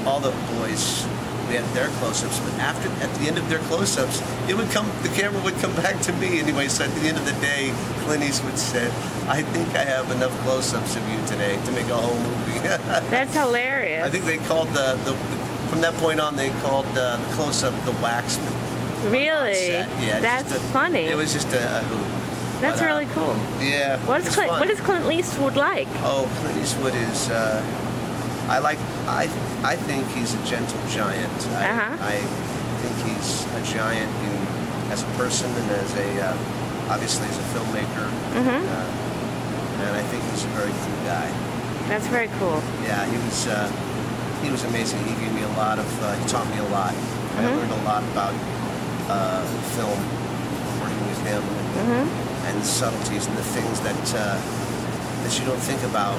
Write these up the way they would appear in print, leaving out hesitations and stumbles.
all the boys, we had their close-ups, but at the end of their close-ups, the camera would come back to me anyway. So at the end of the day, Clint Eastwood said, "I think I have enough close-ups of you today to make a whole movie." That's hilarious. I think they called from that point on, they called the close-up the waxman. Really? Yeah, that's funny. It was just a hoot. That's really cool. Yeah. What is Clint Eastwood like? Oh, Clint Eastwood is. I think he's a gentle giant. I think he's a giant as a person and obviously as a filmmaker. And I think he's a very cool guy. That's very cool. Yeah, he was amazing. He gave me a lot of. He taught me a lot. I learned a lot about film working with him. And the subtleties and the things that you don't think about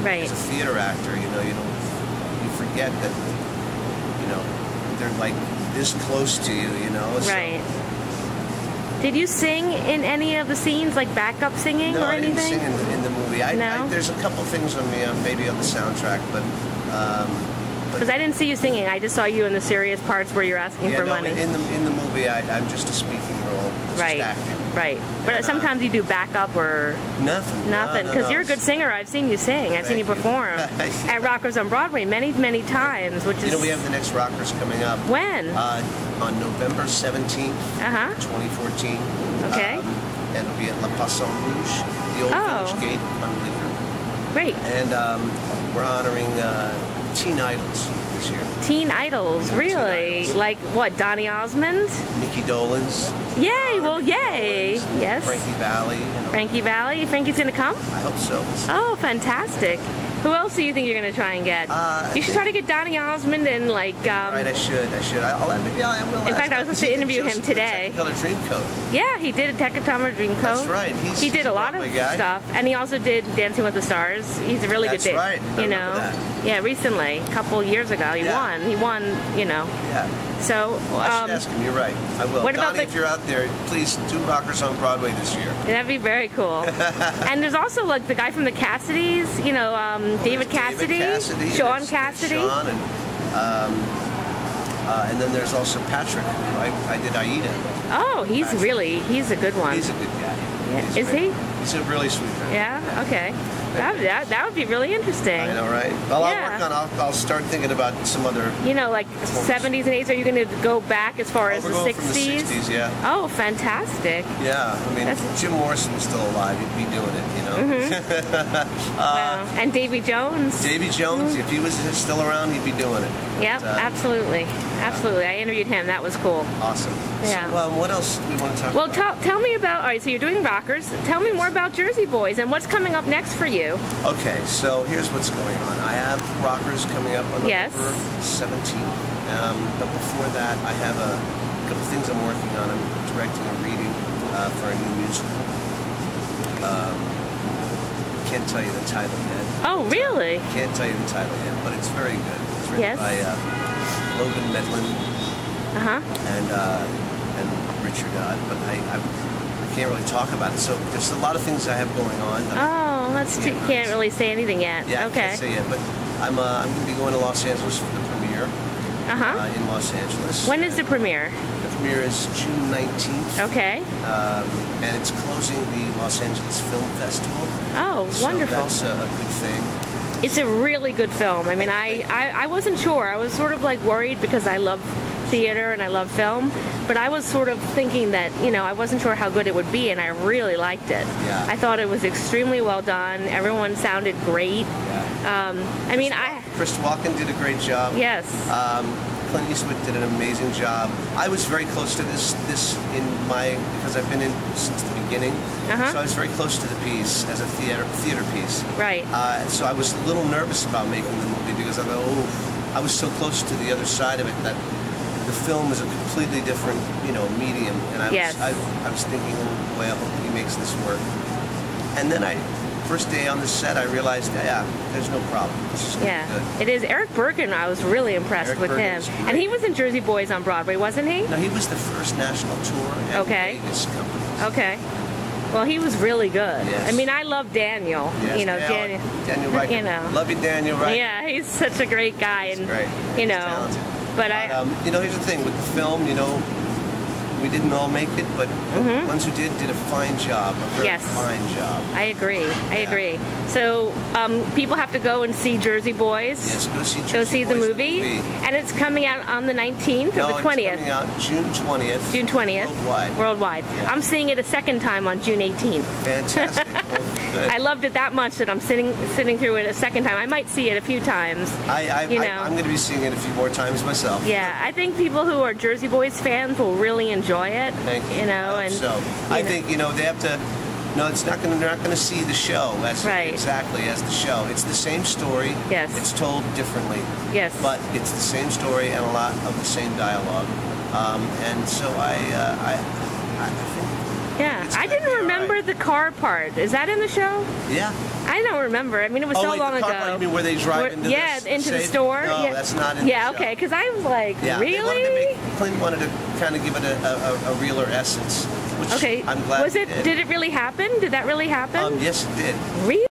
as a theater actor. You forget that they're like this close to you. Right. Did you sing in any of the scenes, like backup singing or anything? No, I didn't sing in the movie. No? There's a couple things on me, maybe on the soundtrack, but. Because I didn't see you singing, I just saw you in the serious parts where you're asking for money. In the movie, I'm just a speaking role, just acting. Right. But sometimes you do backup or nothing. Because you're a good singer. I've seen you sing. I've seen you perform at Rockers on Broadway many, many times. Which is we have the next Rockers coming up. When? On November 17th, 2014. Okay. And it'll be at La Poisson Rouge, the old Village Gate on Bleecker. Great. And we're honoring teen idols this year. Teen idols, really? Like what? Donny Osmond? Mickey Dolenz. Yay! Well, yay! Yes. Frankie Valli. Frankie Valli. Frankie's gonna come? I hope so. Oh, fantastic. Who else do you think you're going to try and get? You should try to get Donny Osmond and like... right, I should. Maybe I will. In fact, I was supposed to interview him today. Technicolor Dreamcoat. Yeah, he did a Technicolor Dreamcoat. That's right. He did a lot of stuff. And he also did Dancing with the Stars. He's a really good dancer. That's right. I remember that. Yeah, recently. A couple years ago. He won. He won, Yeah. So... I should ask him. You're right. I will. What Donnie, if you're out there, please do Rockers on Broadway this year. That'd be very cool. And there's also like the guy from the Cassidys, David Cassidy. Sean Cassidy. Sean and then there's also Patrick, who I did Aida. Oh, he's a good one. He's a good guy. Yeah. Is he? He's a really sweet guy. Yeah. Okay. That would be really interesting. I know, right? Well, I'll start thinking about some other. Like 70s and 80s. Are you going to go back as far as the 60s? From the 60s, yeah. Oh, fantastic. Yeah, I mean, Jim Morrison's still alive. He'd be doing it, Wow. And Davy Jones. Davy Jones, if he was still around, he'd be doing it. Yep, absolutely. Absolutely. I interviewed him. That was cool. Awesome. Yeah. So, what else do we want to talk about? Well, tell me about, all right, so you're doing Rockers. Tell me more about Jersey Boys and what's coming up next for you. Okay, so here's what's going on. I have Rockers coming up on November 17th. But before that, I have a couple things I'm working on. I'm directing a reading for a new musical. Can't tell you the title yet. Oh, really? Can't tell you the title yet, but it's very good. It's written by Logan Medlin and Richard Dodd, but I can't really talk about it. So there's a lot of things I have going on. You can't really say anything yet. Yeah, okay. I can't say yet, but I'm going to be going to Los Angeles for the premiere. In Los Angeles. When is the premiere? The premiere is June 19th. Okay. And it's closing the Los Angeles Film Festival. Oh, wonderful. So that's a good thing. It's a really good film. I mean, I wasn't sure. I was sort of like worried because I love theater and I love film, but I was sort of thinking that, I wasn't sure how good it would be, and I really liked it. Yeah. I thought it was extremely well done. Everyone sounded great. Yeah. Chris Walken did a great job. Yes. Clint Eastwood did an amazing job. I was very close to this because I've been in since the beginning. So I was very close to the piece as a theater piece. Right. So I was a little nervous about making the movie because I thought, I was so close to the other side of it that the film is a completely different, medium. And I was thinking, oh boy, I hope he makes this work. And then first day on the set, I realized, there's no problem. This is good. It is. Eric Bergen, I was really impressed with him. And he was in Jersey Boys on Broadway, wasn't he? No, he was the first national tour. Okay. Vegas company. Okay. Well, he was really good. Yes. I mean, I love Daniel. Yes, You know, Daniel Riker. You know. Love you, Daniel Riker. Yeah, he's such a great guy. He's And great. you He's know, talented. but you know, here's the thing with the film. You know, we didn't all make it, but the ones who did a fine job. A very Yes. fine job. I agree. So people have to go and see Jersey Boys. Yes, Go see the Boys, movie. And it's coming out on the 19th or the 20th. It's coming out June 20th. June 20th. Worldwide. Yeah. I'm seeing it a second time on June 18th. Fantastic. Well, I loved it that much that I'm sitting through it a second time. I might see it a few times. I'm going to be seeing it a few more times myself. Yeah, I think people who are Jersey Boys fans will really enjoy it. Thank you. You know, and I think they have to. No, it's not going. They're not going to see the show exactly as the show. It's the same story. Yes. It's told differently. Yes. But it's the same story and a lot of the same dialogue. And so I think. Yeah, I didn't remember the car part. Is that in the show? Yeah. I don't remember. I mean, it was so long ago. Part, you mean where they drive into into the store? No, yeah. that's not in the show. Okay, because I was like, really? Clint wanted to kind of give it a realer essence, which Okay. I'm glad Did it really happen? Did that really happen? Yes, it did. Really?